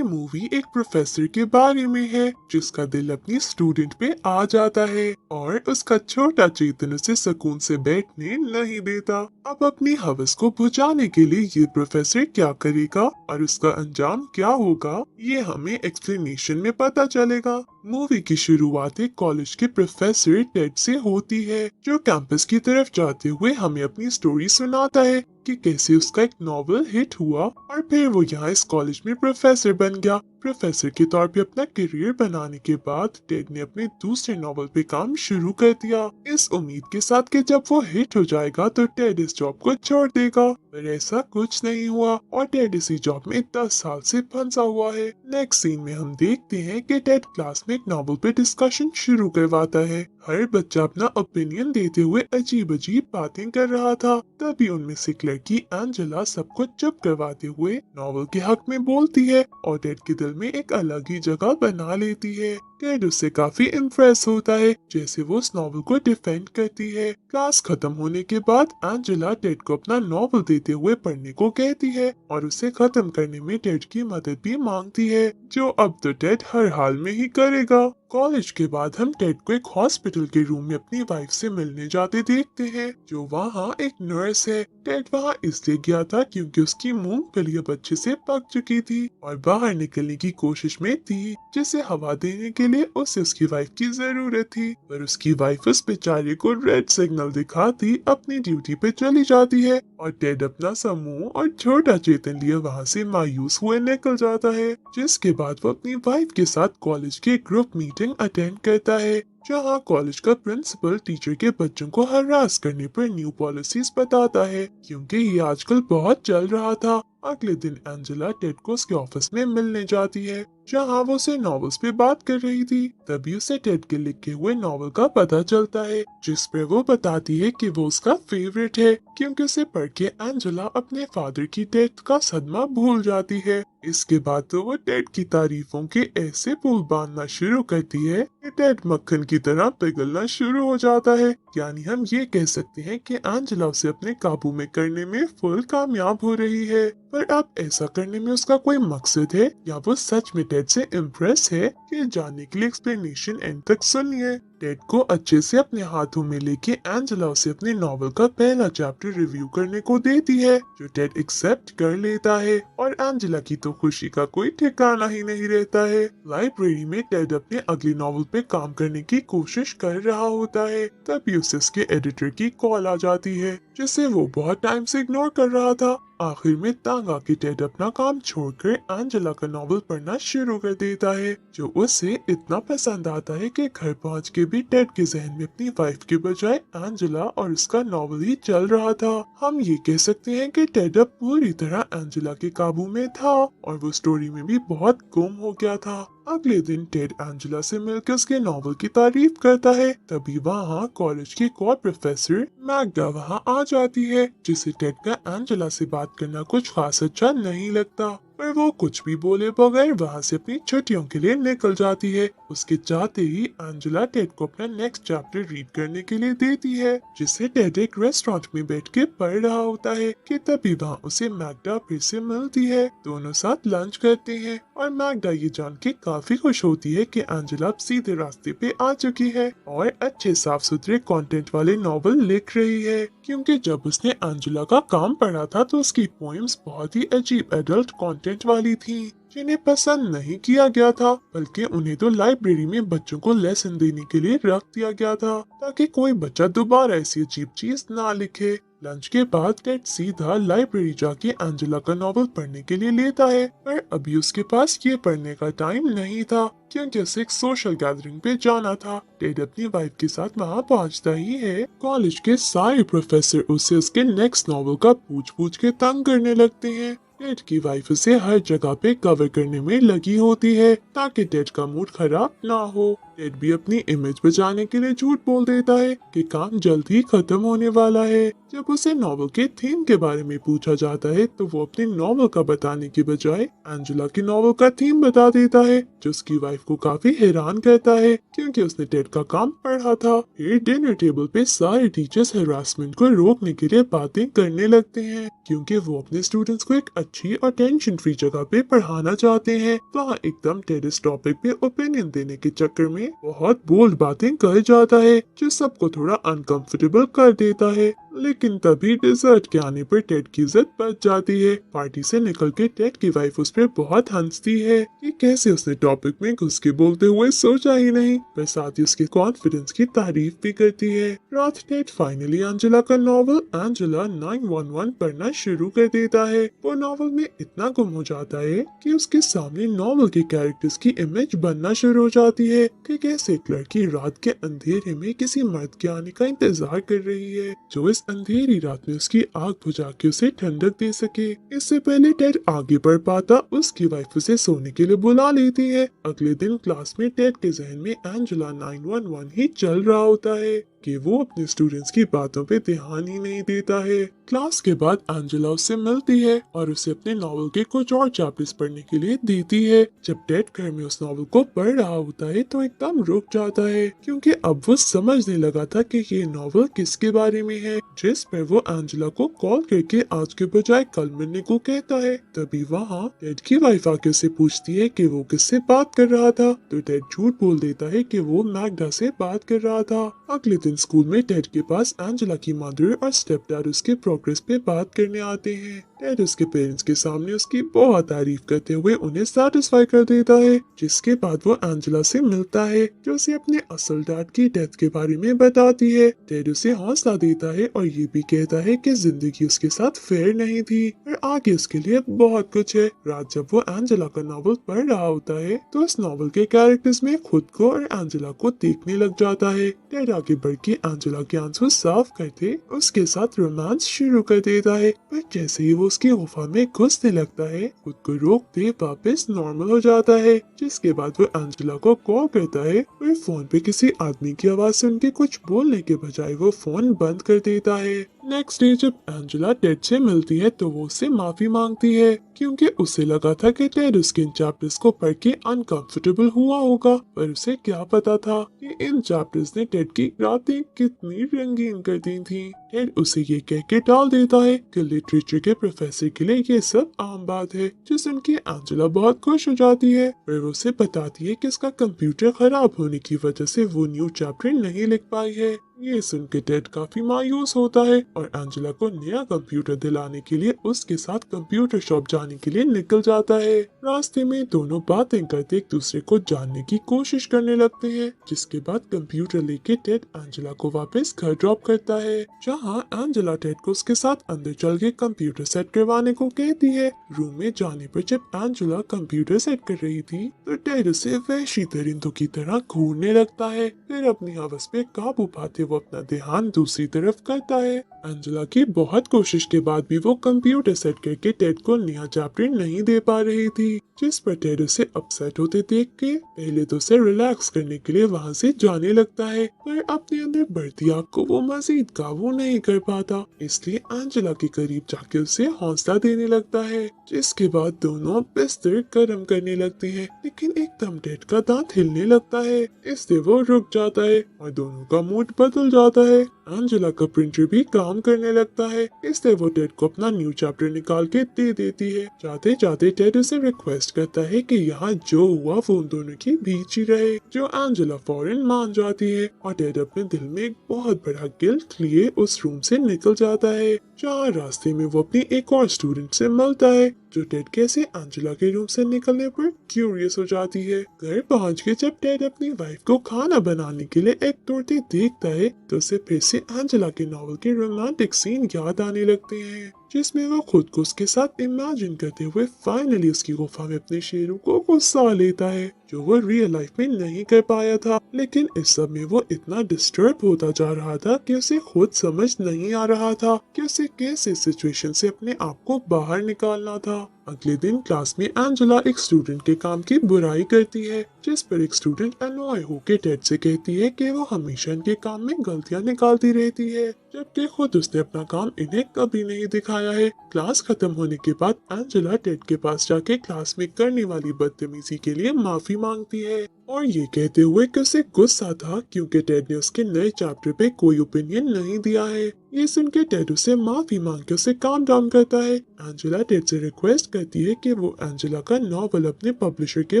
ये मूवी एक प्रोफेसर के बारे में है जिसका दिल अपनी स्टूडेंट पे आ जाता है और उसका छोटा चेतन उसे सुकून से बैठने नहीं देता। अब अपनी हवस को बुझाने के लिए ये प्रोफेसर क्या करेगा और उसका अंजाम क्या होगा, ये हमें एक्सप्लेनेशन में पता चलेगा। मूवी की शुरुआत एक कॉलेज के प्रोफेसर टेड से होती है जो कैंपस की तरफ जाते हुए हमें अपनी स्टोरी सुनाता है कि कैसे उसका एक नॉवल हिट हुआ और फिर वो यहाँ इस कॉलेज में प्रोफेसर बन गया। प्रोफेसर के तौर पे अपना करियर बनाने के बाद टेड ने अपने दूसरे नॉवल पे काम शुरू कर दिया, इस उम्मीद के साथ कि जब वो हिट हो जाएगा तो टेड इस जॉब को छोड़ देगा। पर ऐसा कुछ नहीं हुआ और टेड इसी जॉब में 10 साल से फंसा हुआ है। नेक्स्ट सीन में हम देखते हैं कि टेड क्लास में एक नॉवल पे डिस्कशन शुरू करवाता है। हर बच्चा अपना ओपिनियन देते हुए अजीब अजीब बातें कर रहा था। तभी उनमें से एक लड़की एंजेला सबको चुप करवाते हुए नॉवल के हक में बोलती है और टेड के दिल में एक अलग ही जगह बना लेती है। टेड उससे काफी इम्प्रेस होता है जैसे वो उस नॉवल को डिफेंड करती है। क्लास खत्म होने के बाद एंजेला टेड को अपना नॉवल देते हुए पढ़ने को कहती है और उसे खत्म करने में टेड की मदद भी मांगती है, जो अब तो टेड हर हाल में ही करेगा। कॉलेज के बाद हम टेड को एक हॉस्पिटल के रूम में अपनी वाइफ से मिलने जाते देखते हैं जो वहाँ एक नर्स है। टेड वहाँ इसलिए गया था क्योंकि उसकी मूंगफली अब अच्छे से पक चुकी थी और बाहर निकलने की कोशिश में थी, जिसे हवा देने के लिए उसे उसकी वाइफ की जरूरत थी। पर उसकी वाइफ उस बेचारे को रेड सिग्नल दिखाती अपनी ड्यूटी पे चली जाती है और टेड अपना समूह और छोटा चेतन लिए वहाँ से मायूस हुए निकल जाता है। जिसके बाद वो अपनी वाइफ के साथ कॉलेज के ग्रुप मीटिंग अटेंड करता है जहाँ कॉलेज का प्रिंसिपल टीचर के बच्चों को हरास करने पर न्यू पॉलिसीज बताता है क्योंकि ये आजकल बहुत चल रहा था। अगले दिन एंजेला टेड को उसके ऑफिस में मिलने जाती है जहाँ वो उसे नॉवेल्स पे बात कर रही थी। तभी उसे टेड के लिखे हुए नॉवल का पता चलता है जिस पर वो बताती है कि वो उसका फेवरेट है क्योंकि उसे पढ़ के एंजेला अपने फादर की डेथ का सदमा भूल जाती है। इसके बाद तो वो टेड की तारीफों के ऐसे पुल बांधना शुरू करती है कि टेड मक्खन की तरह पिघलना शुरू हो जाता है। यानी हम ये कह सकते हैं कि एंजेला उसे अपने काबू में करने में फुल कामयाब हो रही है। पर अब ऐसा करने में उसका कोई मकसद है या वो सच में टेड से इम्प्रेस है, ये जानने के लिए एक्सप्लेनेशन एंड तक सुनिए। टेड को अच्छे से अपने हाथों में लेके एंजेला उसे अपने नॉवल का पहला चैप्टर रिव्यू करने को देती है जो टेड एक्सेप्ट कर लेता है और एंजेला की तो खुशी का कोई ठिकाना ही नहीं रहता है। लाइब्रेरी में टेड अपने अगली नॉवल पे काम करने की कोशिश कर रहा होता है, तभी उसे उसके एडिटर की कॉल आ जाती है जिसे वो बहुत टाइम से इग्नोर कर रहा था। आखिर में तंग आके टेड अपना काम छोड़कर एंजेला का नॉवल पढ़ना शुरू कर देता है जो उसे इतना पसंद आता है कि घर पहुंच के भी टेड के जहन में अपनी वाइफ के बजाय एंजेला और उसका नॉवल ही चल रहा था। हम ये कह सकते हैं कि टेड अब पूरी तरह एंजेला के काबू में था और वो स्टोरी में भी बहुत गुम हो गया था। अगले दिन टेड एंजेला से मिलकर उसके नॉवल की तारीफ करता है। तभी वहाँ कॉलेज की एक और प्रोफेसर मैग्डा वहाँ आ जाती है जिसे टेड का एंजेला से बात करना कुछ खास अच्छा नहीं लगता, पर वो कुछ भी बोले बगैर वहाँ से अपनी छुट्टियों के लिए निकल जाती है। उसके चाहते ही एंजेला टेड को अपना नेक्स्ट चैप्टर रीड करने के लिए देती है जिसे टेड एक रेस्टोरेंट में बैठ के पढ़ रहा होता है कि तभी वहाँ उसे मैग्डा फिर से मिलती है। दोनों साथ लंच करते हैं और मैग्डा ये जान के काफी खुश होती है कि एंजेला अब सीधे रास्ते पे आ चुकी है और अच्छे साफ सुथरे कंटेंट वाले नॉवल लिख रही है, क्योंकि जब उसने एंजेला का काम पढ़ा था तो उसकी पोएम्स बहुत ही अजीब एडल्ट कंटेंट वाली थी जिन्हें पसंद नहीं किया गया था, बल्कि उन्हें तो लाइब्रेरी में बच्चों को लेसन देने के लिए रख दिया गया था ताकि कोई बच्चा दोबारा ऐसी अजीब चीज ना लिखे। लंच के बाद टेड सीधा लाइब्रेरी जाके एंजेला का नॉवल पढ़ने के लिए लेता है, पर अभी उसके पास ये पढ़ने का टाइम नहीं था क्योंकि उसे एक सोशल गैदरिंग पे जाना था। टेड अपनी वाइफ के साथ वहाँ पहुँचता ही है। कॉलेज के सारे प्रोफेसर उसे उसके नेक्स्ट नॉवल का पूछ के तंग करने लगते हैं। टेड की वाइफ उसे हर जगह पे कवर करने में लगी होती है ताकि टेड का मूड खराब ना हो। टेड भी अपनी इमेज बचाने के लिए झूठ बोल देता है कि काम जल्द ही खत्म होने वाला है। जब उसे नॉवल के थीम के बारे में पूछा जाता है तो वो अपनी नॉवल का बताने की बजाय एंजेला की नॉवल का थीम बता देता है, जो उसकी वाइफ को काफी हैरान करता है क्योंकि उसने टेड का काम पढ़ा था। फिर डिनर टेबल पे सारे टीचर्स हरासमेंट को रोकने के लिए बातें करने लगते हैं क्योंकि वो अपने स्टूडेंट्स को एक अच्छी और टेंशन फ्री जगह पे पढ़ाना चाहते हैं। वहाँ एकदम टेड इस टॉपिक पे ओपिनियन देने के चक्कर में बहुत बोल्ड बातें कर जाता है जो सबको थोड़ा अनकंफर्टेबल कर देता है। लेकिन तभी डिजर्ट के आने पर टेड की इज्जत बच जाती है। पार्टी से निकल के टेड की वाइफ उस पर बहुत हंसती है कि कैसे उसने टॉपिक में घुस के बोलते हुए सोचा ही नहीं, पर साथ ही उसके कॉन्फिडेंस की तारीफ भी करती है। रात टेड फाइनली एंजेला का नॉवल एंजेला 911 पढ़ना शुरू कर देता है। वो नॉवल में इतना गुम हो जाता है कि उसके सामने नॉवल के कैरेक्टर्स की इमेज बनना शुरू हो जाती है कि कैसे एक लड़की रात के अंधेरे में किसी मर्द के आने का इंतजार कर रही है जो इस अंधेरी रात में उसकी आग बुझा के उसे ठंडक दे सके। इससे पहले टेड आगे बढ़ पाता, उसकी वाइफ उसे सोने के लिए बुला लेती है। अगले दिन क्लास में टेड के जहन में एंजेला 911 ही चल रहा होता है कि वो अपने स्टूडेंट्स की बातों पे ध्यान ही नहीं देता है। क्लास के बाद एंजेला उससे मिलती है और उसे अपने नॉवल के कुछ और चैप्टर्स पढ़ने के लिए देती है। जब टेड घर में उस नॉवल को पढ़ रहा होता है तो एकदम रुक जाता है क्योंकि अब वो समझने लगा था कि ये नॉवल किसके बारे में है, जिस पर वो एंजेला को कॉल करके आज के बजाय कल मिलने को कहता है। तभी वहाँ टेड की वाइफ आके उसे पूछती है कि वो किससे बात कर रहा था, तो टेड झूठ बोल देता है कि वो मैग्डा से बात कर रहा था। अगले दिन स्कूल में टेड के पास एंजेला की मदर और स्टेप डैड उसके प्रोग्रेस पे बात करने आते हैं। टेड उसके पेरेंट्स के सामने उसकी बहुत तारीफ करते हुए उन्हें सेटिस्फाई कर देता है, जिसके बाद वो एंजेला से मिलता है जो उसे अपने असल डैड की डेथ के बारे में बताती है। टेड उसे हौसला देता है और ये भी कहता है कि जिंदगी उसके साथ फेयर नहीं थी और आगे उसके लिए बहुत कुछ है। रात जब वो एंजेला का नॉवल पढ़ रहा होता है तो उस नॉवल के कैरेक्टर्स में खुद को और एंजेला को देखने लग जाता है। टेड आगे बढ़ के एंजेला के आंसू साफ करते उसके साथ रोमांस शुरू कर देता है, पर जैसे ही वो उसकी गुफा में घुसने लगता है खुद को रोकते वापस नॉर्मल हो जाता है। जिसके बाद वो एंजेला को कॉल करता है और फोन पे किसी आदमी की आवाज सुन के कुछ बोलने के बजाय वो फोन बंद कर देता है। नेक्स्ट डे जब एंजेला टेड से मिलती है तो वो उससे माफी मांगती है क्योंकि उसे लगा था कि टेड उसके इन चैप्टर्स को पढ़ के अनकंफर्टेबल हुआ होगा, पर उसे क्या पता था कि इन चैप्टर्स ने टेड की रातें कितनी रंगीन कर दी थी। टेड उसे ये कह के टाल देता है कि लिटरेचर के प्रोफेसर के लिए ये सब आम बात है, जो सुन के एंजेला बहुत खुश हो जाती है। पर वो उसे बताती है कि उसका कंप्यूटर खराब होने की वजह से वो न्यू चैप्टर नहीं लिख पाई है। ये सुन के टेड काफी मायूस होता है और एंजेला को नया कंप्यूटर दिलाने के लिए उसके साथ कंप्यूटर शॉप जाने के लिए निकल जाता है। रास्ते में दोनों बातें करते एक दूसरे को जानने की कोशिश करने लगते हैं, जिसके बाद कंप्यूटर लेके टेड एंजेला को वापस घर ड्रॉप करता है, जहाँ एंजेला टेड को उसके साथ अंदर चल के कंप्यूटर सेट करवाने को कहती है। रूम में जाने पर जब एंजेला कंप्यूटर सेट कर रही थी तो टेड उसे वहशी दरिंदों की तरह घूरने लगता है। फिर अपनी हवस पे काबू पाते वो अपना ध्यान दूसरी तरफ करता है। एंजेला की बहुत कोशिश के बाद भी वो कंप्यूटर सेट करके टेड को नया चैप्टर नहीं दे पा रही थी, जिस पर टेड उसे अपसेट होते देख के पहले तो उसे रिलैक्स करने के लिए वहाँ से जाने लगता है, पर अपने अंदर बढ़ती आग को वो मजीद काबू नहीं कर पाता, इसलिए एंजेला के करीब जाके उसे हौसला देने लगता है। जिसके बाद दोनों बिस्तर गर्म करने लगते हैं, लेकिन एकदम टेड का दांत हिलने लगता है, इससे वो रुक जाता है और दोनों का मूड बदल जाता है। एंजेला का प्रिंटर भी काम करने लगता है, इसलिए वो टेड को अपना न्यू चैप्टर निकाल के दे देती है। जाते जाते टेड उसे रिक्वेस्ट करता है कि यहाँ जो हुआ वो उन दोनों के बीच ही रहे, जो एंजेला फौरन मान जाती है और टेड अपने दिल में एक बहुत बड़ा गिल्ट लिए उस रूम से निकल जाता है, जहाँ रास्ते में वो अपनी एक और स्टूडेंट से मिलता है, जो टेड कैसे एंजेला के रूम से निकलने पर क्यूरियस हो जाती है। घर पहुँच के जब टेड अपनी वाइफ को खाना बनाने के लिए एक तोड़ते देखता है तो उसे फिर से एंजेला के नॉवल के रोमांटिक सीन याद आने लगते हैं, जिसमें वो खुद को उसके साथ इमेजिन करते हुए फाइनली उसकी गुफा में अपने शेरों को गुस्सा लेता है, जो वो रियल लाइफ में नहीं कर पाया था। लेकिन इस सब में वो इतना डिस्टर्ब होता जा रहा था कि उसे खुद समझ नहीं आ रहा था कि उसे कैसे सिचुएशन से अपने आप को बाहर निकालना था। अगले दिन क्लास में एंजेला एक स्टूडेंट के काम की बुराई करती है, जिस पर एक स्टूडेंट अनॉय होकर टेड से कहती है कि वो हमेशा इनके काम में गलतियां निकालती रहती है, जबकि खुद उसने अपना काम इन्हें कभी नहीं दिखाया है। क्लास खत्म होने के बाद एंजेला टेड के पास जाके क्लास में करने वाली बदतमीजी के लिए माफी मांगती है और ये कहते हुए कि उसे गुस्सा था क्योंकि टेड ने उसके नए चैप्टर पे कोई ओपिनियन नहीं दिया है। ये सुन के टेड उसे माफी मांग के उसे काम डाउन करता है। एंजेला टेड से रिक्वेस्ट करती है कि वो एंजेला का नॉवल अपने पब्लिशर के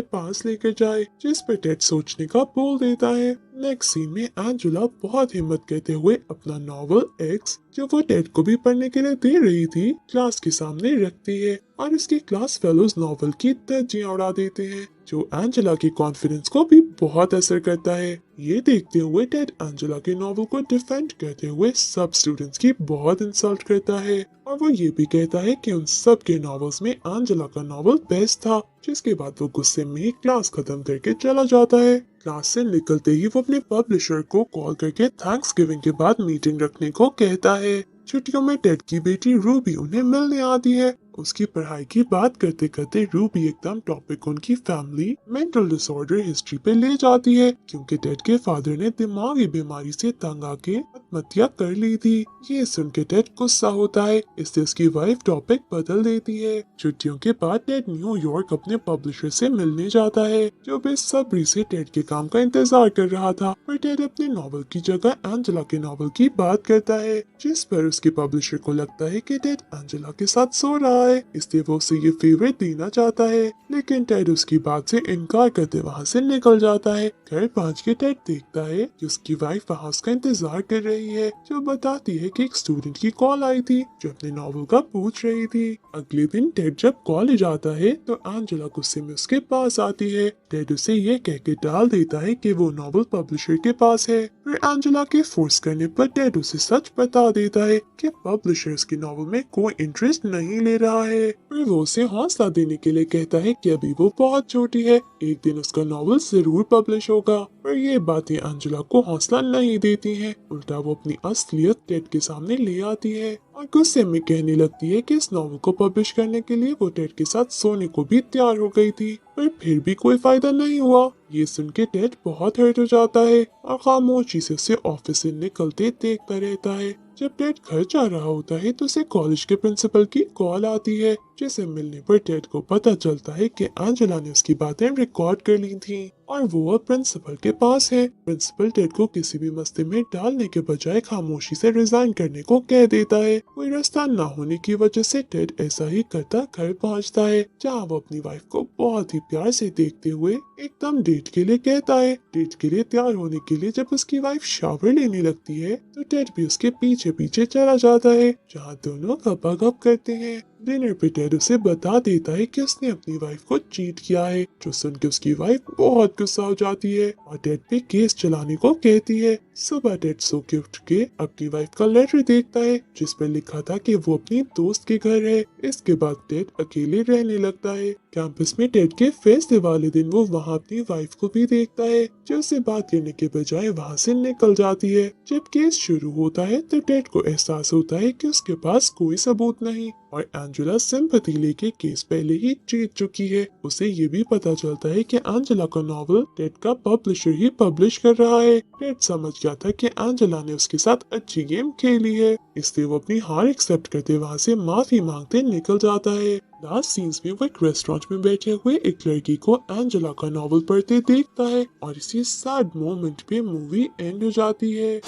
पास लेकर जाए, जिस पर टेड सोचने का बोल देता है। नेक्स्ट सीन में एंजेला बहुत हिम्मत करते हुए अपना नॉवल एक्स, जो वो टेड को भी पढ़ने के लिए दे रही थी, क्लास के सामने रखती है और इसके क्लास फेलोज नॉवल की धज्जियां उड़ा देते हैं, जो एंजेला के कॉन्फिडेंस को भी बहुत असर करता है। ये देखते हुए टेड एंजेला के नॉवल को डिफेंड करते हुए सब स्टूडेंट्स की बहुत इंसल्ट करता है और वो ये भी कहता है कि उन सब के नॉवेल्स में एंजेला का नॉवल बेस्ट था, जिसके बाद वो गुस्से में क्लास खत्म करके चला जाता है। क्लास से निकलते ही वो अपने पब्लिशर को कॉल करके थैंक्सगिविंग के बाद मीटिंग रखने को कहता है। छुट्टियों में टेड की बेटी रूबी उन्हें मिलने आती है। उसकी पढ़ाई की बात करते करते रूबी एकदम टॉपिक उनकी फैमिली मेंटल डिसऑर्डर हिस्ट्री पे ले जाती है, क्योंकि टेड के फादर ने दिमागी बीमारी से तंग आके आत्महत्या कर ली थी। ये सुन के टेड गुस्सा होता है, इससे उसकी वाइफ टॉपिक बदल देती है। छुट्टियों के बाद टेड न्यूयॉर्क अपने पब्लिशर से मिलने जाता है, जो बेसब्री से टेड के काम का इंतजार कर रहा था। पर टेड अपने नॉवल की जगह एंजेला के नॉवल की बात करता है, जिस पर उसके पब्लिशर को लगता है कि टेड एंजेला के साथ सो रहा है, इसलिए वो उसे ये फेवरेट देना चाहता है। लेकिन टेड उसकी बात से इनकार करते वहाँ से निकल जाता है। घर पहुँच के टेड देखता है कि उसकी वाइफ वहाँ उसका इंतजार कर रही है, जो बताती है कि एक स्टूडेंट की कॉल आई थी जो अपने नॉवल का पूछ रही थी। अगले दिन टेड जब कॉलेज आता है तो एंजेला गुस्से में उसके पास आती है। टेड उसे ये कह के टाल देता है कि वो नॉवल पब्लिशर के पास है। फिर एंजेला के फोर्स करने पर टेड उसे सच बता देता है कि पब्लिशर उसकी नॉवल में कोई इंटरेस्ट नहीं ले रहा है। फिर वो उसे हौसला देने के लिए कहता है कि अभी वो बहुत छोटी है, एक दिन उसका नॉवल जरूर पब्लिश होगा। पर ये बातें एंजेला को हौसला नहीं देती हैं, उल्टा वो अपनी असलियत टेड के सामने ले आती है और गुस्से में कहने लगती है कि इस नॉवल को पब्लिश करने के लिए वो टेड के साथ सोने को भी तैयार हो गई थी, पर फिर भी कोई फायदा नहीं हुआ। ये सुन के टेड बहुत हर्ट हो जाता है और खामोशी से उसे ऑफिस से निकलते देखता रहता है। जब टेड घर जा रहा होता है तो उसे कॉलेज के प्रिंसिपल की कॉल आती है, जिसे मिलने पर टेड को पता चलता है कि एंजेला ने उसकी बातें रिकॉर्ड कर ली थीं और वो अब प्रिंसिपल के पास है। प्रिंसिपल टेड को किसी भी मसले में डालने के बजाय खामोशी से रिजाइन करने को कह देता है। कोई रास्ता न होने की वजह से टेड ऐसा ही करता घर पहुंचता है, जहां वो अपनी वाइफ को बहुत ही प्यार से देखते हुए एकदम डेट के लिए कहता है। डेट के लिए तैयार होने के लिए जब उसकी वाइफ शावर लेने लगती है तो टेड भी उसके पीछे पीछे चला जाता है, जहाँ दोनों गपागप करते हैं। डिनर पे टेड उसे बता देता है कि उसने अपनी वाइफ को चीट किया है, जो सुन के उसकी वाइफ बहुत गुस्सा हो जाती है और टेड पे केस चलाने को कहती है। सुबह टेड सो के उठ के अपनी वाइफ का लेटर देखता है, जिस पर लिखा था कि वो अपनी दोस्त के घर है। इसके बाद टेड अकेले रहने लगता है। कैंपस में टेड के फैसले वाले दिन वो वहाँ अपनी वाइफ को भी देखता है, जो उससे बात करने के बजाय वहाँ से निकल जाती है। जब केस शुरू होता है तो टेड को एहसास होता है कि उसके पास कोई सबूत नहीं और एंजेला सिंपैथी लेके केस पहले ही जीत चुकी है। उसे ये भी पता चलता है कि एंजेला का नॉवल टेड का पब्लिशर ही पब्लिश कर रहा है। टेड समझ गया था कि एंजेला ने उसके साथ अच्छी गेम खेली है, इसलिए वो अपनी हार एक्सेप्ट करते वहाँ से माफी मांगते निकल जाता है। लास्ट सीन्स में वो एक रेस्टोरेंट में बैठे हुए एक लड़की को एंजेला का नॉवल पढ़ते देखता है और इसी सैड मोमेंट पे मूवी एंड हो जाती है।